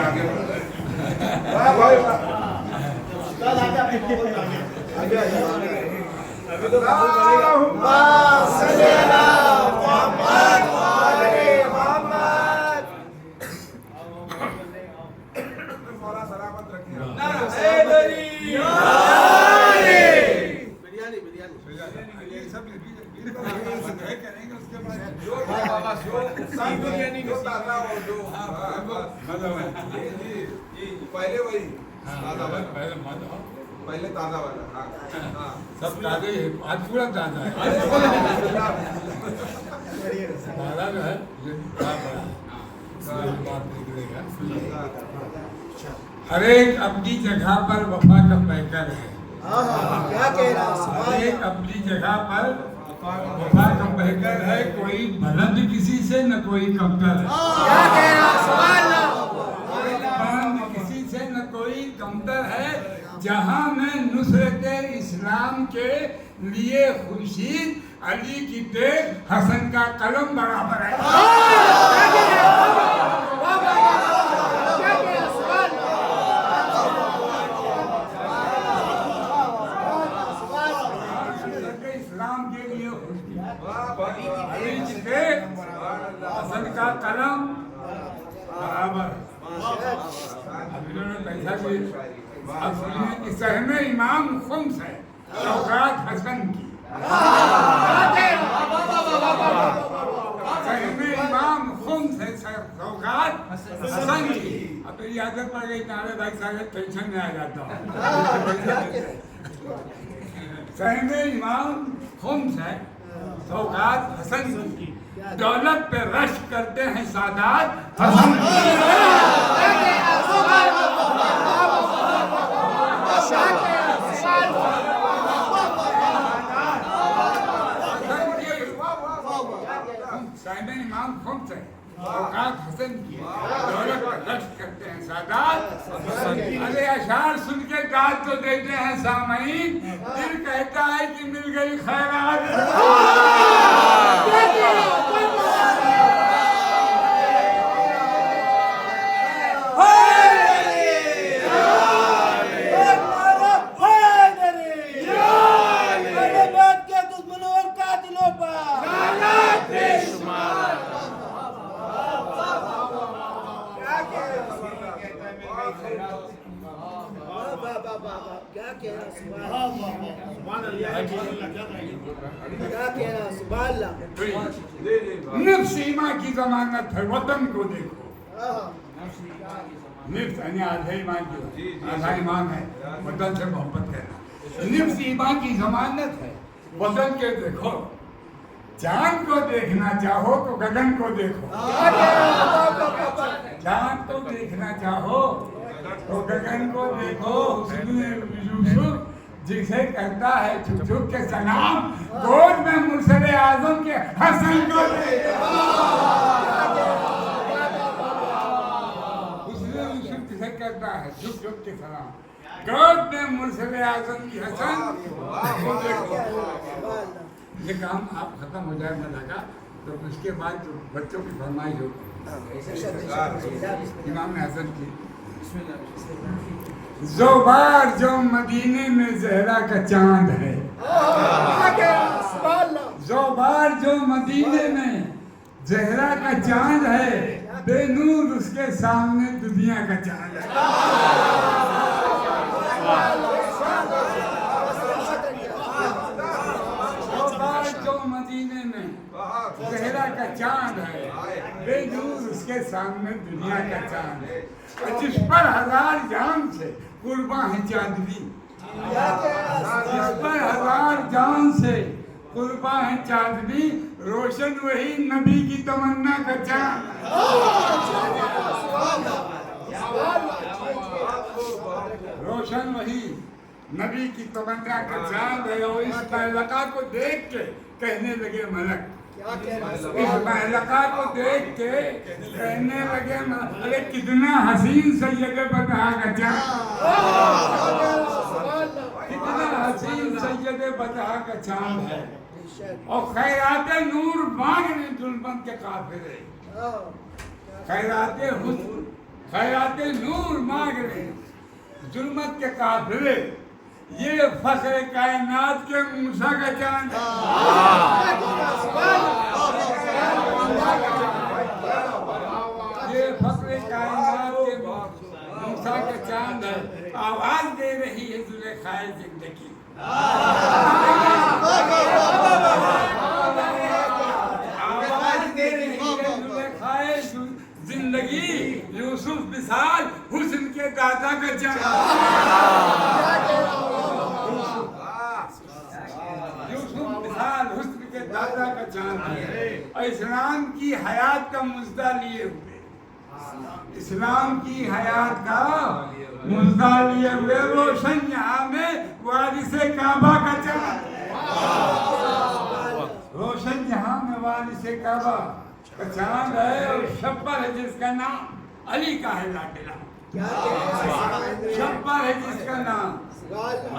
आगे बढ़ रहे हैं। वाह भाई वाह। अभी तो सलामत रखिए। सब करेंगे उसके बाद जो बाबा जो बिरयानी जो ताजा हो जो जी पहले वही ताजा वाला पहले ताजा वाला हाँ हाँ सब ताजे ही आज पूरा ताजा है ताजा जो है ये बात निकलेगा। हर एक अपनी जगह पर वफा का पैकर है। क्या कह रहा हर एक अपनी जगह पर वफा का पैकर है। कोई बुलंद किसी से न कोई कमतर है। क्या कह रहा कोई बुलंद किसी से न कोई कमतर है। जहाँ में नुसरत इस्लाम के लिए खुर्शीद अली की तेज हसन का कलम बराबर है। इस्लाम के लिए अली की तेज हसन का कलम बराबर। अब इन्होंने पैसा भी अब सुनिए कि सहमे इमाम खुम्स है शौकात हसन की। सहमे इमाम खुम्स है शौकात हसन की। अब तो ये आदत पड़ गई नारे भाई सारे टेंशन में आ जाता हूँ। सहमे इमाम खुम्स है शौकात हसन की। दौलत पे रश करते हैं सादात हसन की। इमाम खुम्स है शौकात हसन की। दौलत पर रश करते हैं सादात हसन की। अरे अशार सुन के दाद तो देते हैं सामईन। दिल कहता है कि मिल गई खैरात। निफ्स ईमान की जमानत है। वतन को देखो निफ्स यानी आधा ईमान की आधा ईमान है। वतन से मोहब्बत करना निफ्स ईमान की जमानत है। वतन के देखो। चांद को देखना चाहो तो गगन को देखो। चांद को देखना चाहो तो गगन को देखो। यूसुफ जिसे करता है झुक झुक के सलाम गोद में मुर्शद आजम के हसन को देखो। उसने यूसुफ जिसे करता है झुक झुक के सलाम गोद में मुर्शद आजम की हसन को देखो। ये काम आप खत्म हो जाए मैं लगा तो उसके बाद जो बच्चों की फरमाइश होगी इमाम हसन की। ज़ोबार जो मदीने में ज़हरा का चांद है। ज़ोबार जो मदीने में ज़हरा का चांद है। बेनूर उसके सामने दुनिया का चांद है। ज़ोबार जो मदीने में ज़हरा का चांद है। बेनूर उसके सामने दुनिया का चांद है। जिस पर हजार जान से कुर्बान है चांदनी। जिस पर हजार जान से कुर्बान है चांदनी। रोशन वही नबी की तमन्ना का चांद। रोशन वही नबी की तमन्ना का चांद है। और इस महलका को देख के कहने लगे मलक। इस महलका को देख के कहने लगे अरे कितना हसीन सैयद बदहा का चांद। कितना हसीन सैयद बदहा का चांद है। और खैरात नूर बाग ने दुल्हन के काफिले। खैरात हुस्न खैरात नूर मांग रहे जुल्मत के काफिले, ये फख्र कायनात के मूसा का चांद है। ये फख्र कायनात के मूसा का चांद है। आवाज दे रही है जुलेखाए जिंदगी। आवाज दे रही है जुलेखाए जिंदगी। यूसुफ मिसाल हुस्न के दादा का चांद। यूसुफ मिसाल हुस्न के दादा का चांद है। इस्लाम की हयात का मुज्दा लिए हुए, इस्लाम की हयात का मुज्दा लिए हुए रोशन यहाँ में वारिसे काबा का चांद। रोशन यहाँ में वारिसे काबा का चांद है। और शब्बर है जिसका नाम अली का है लाडला। शब्बर है जिसका नाम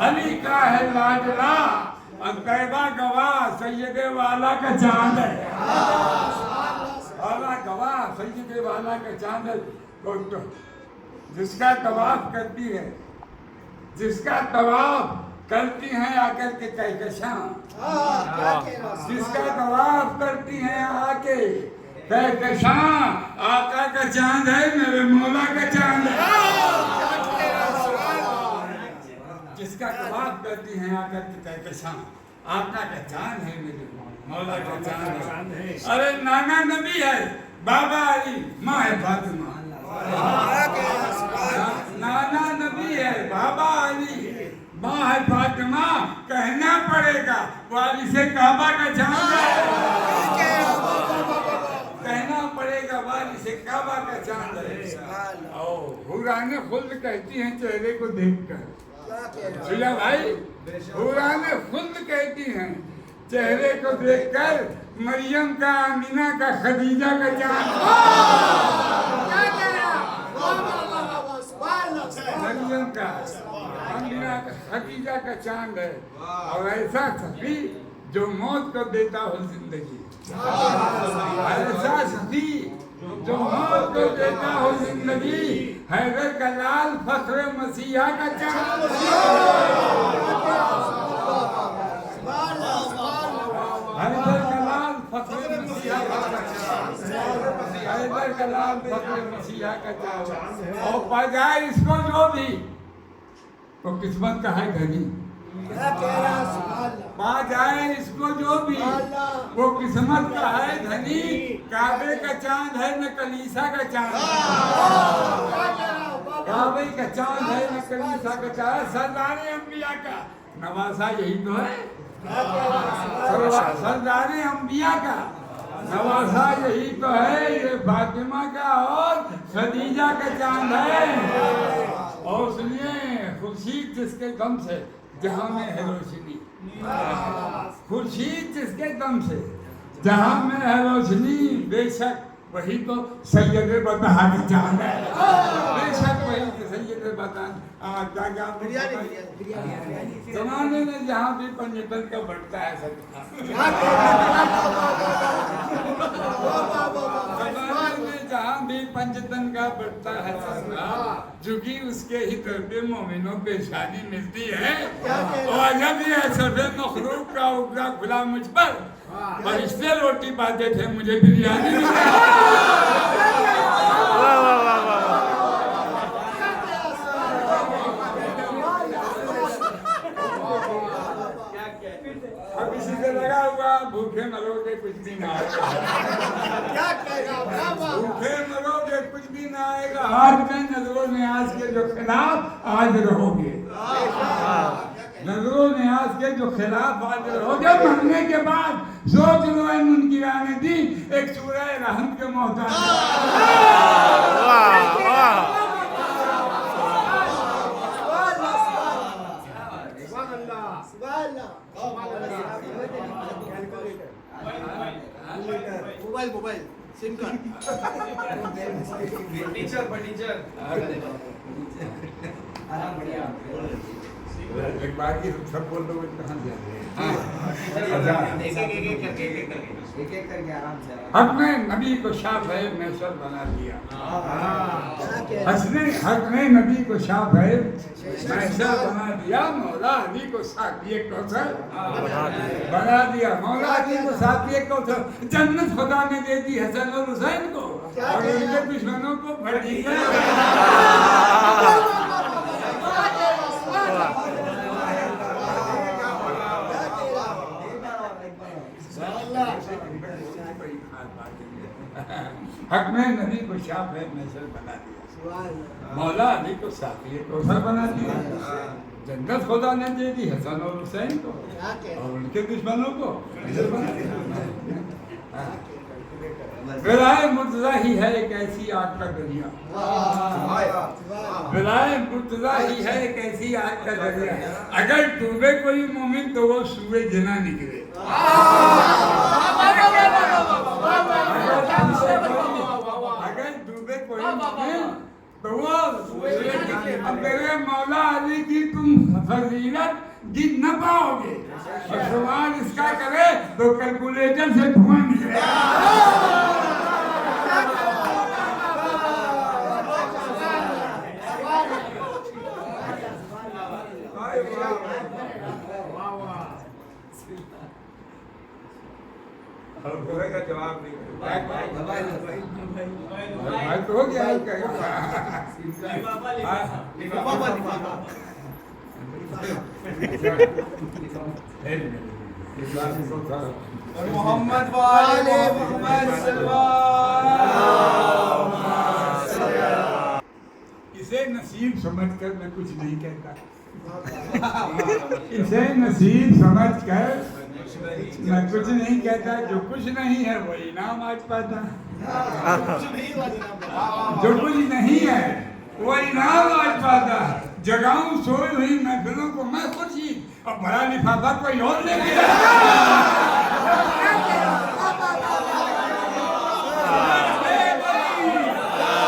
अली का है लाडला। तैबा गवाह सैयदे वाला का चांद है। वाला गवाह सैयदे वाला का चांद है। तो जिसका तवाफ करती है, जिसका तवाफ करती हैं आकर के कहकशां, जिसका तवाफ करती हैं आके कहकशां, आका का चांद है, मेरे मौला का चांद है। जिसका तवाफ करती हैं आकर के कहकशां, आका का चांद है, मेरे मौला का चांद है। अरे नाना नबी है, बाबा अली, माँ है फातिमा। नाना नबी है, बाबा अली, माँ है फातिमा। कहना पड़ेगा वारिसे काबा का चांद है। कहना पड़ेगा वारिसे काबा का चांद है। हुराने खुद कहती हैं चेहरे को देखकर, सुना भाई, हुराने खुद कहती हैं चेहरे को देखकर, मरियम का, आमिना का, खदीजा का चांद। मरियम का, आमिना का, खदीजा का चांद है। और ऐसा सखी जो मौत को देता हो जिंदगी, ऐसा सखी जो मौत को देता हो जिंदगी। हैदर का लाल फख्र मसीहा का चांद। हैदर का लाल फख्र मसीहा का चांद। हैदर का लाल फख्र मसीहा का चांद। और पा जाए इसको जो भी तो किस्मत का है धनी। पा जाए इसको जो भी वो किस्मत का है धनी। काबे का चांद है न कलीसा का चांद। काबे का चांद है न कलीसा का चांद। सरदारे अंबिया का नवासा यही तो है। सरदारे अंबिया का नवासा यही तो है। ये फातिमा का और खदीजा का चांद है। और सुनिए, खुर्शीद जिसके दम से जहां में है रोशनी, खुर्शीद जिसके दम से जहां में है रोशनी, बेशक वही तो सैयद बता का चांद है। बेशक वही तो सैयद बता। क्या जमाने में जहाँ भी पंचतन का बढ़ता है सबका, जहाँ भी पंचतन का बढ़ता है सबका, चूंकि उसके ही तरफ मोमिनों पे शादी मिलती है। और जब ये सफे मखलूक का उगला खुला मुझ पर, फरिश्ते रोटी पाते थे, मुझे बिरयानी अब इसी से लगा हुआ। भूखे मरोगे कुछ भी ना आएगा। भूखे मरोगे कुछ भी ना आएगा। आज में नजरों न्याज के जो खिलाफ आज रहोगे, नजरों न्याज के जो खिलाफ आज रहोगे। मरने के बाद सोच लो मुनकिराने दी एक सूरह रहम के मोहताज। मोबाइल सिम कार्ड टीचर आराम बढ़िया एक बार की सब बोल दो कहाँ जा रहे हैं? एक एक करके आराम से हमने नबी को शाह मैसर बना दिया। हक ने नबी को शाह मैसर बना दिया। मौला अली को साकिए कौसर बना दिया। मौला अली को साकिए कौसर। जन्नत खुदा ने दे दी हसन और हुसैन को और उनके दुश्मनों को भड़ी हक में नबी को शाह मैसर बना दिया। मौला अली को साकिए कौसर बना दिया। जन्नत खुदा ने दे दी हसन और हुसैन को और उनके दुश्मनों को बना दिया। विलाय मुर्तजा ही है एक ऐसी आग का दरिया। विलाय मुर्तजा ही है एक ऐसी आग का दरिया। अगर डूबे कोई मोमिन तो वो सूरज जना निकले। अगर डूबे कोई मोमिन तो वो अब मेरे मौला अली की तुम फजीलत गिन न पाओगे और सवाल इसका करे तो कैलकुलेटर से धुआं निकलेगा। का जवाब नहीं तो हो गया मोहम्मद वाले मोहम्मद इसे नसीब समझकर मैं कुछ नहीं कहता। इसे नसीब समझकर मैं कुछ नहीं कहता। जो कुछ नहीं है वो इनाम आज पाता। जो कुछ नहीं है वो इनाम आज पाता। जगाऊं सोई हुई महफिलों को मैं खुशी और बड़ा लिफाफा कोई और ले गया।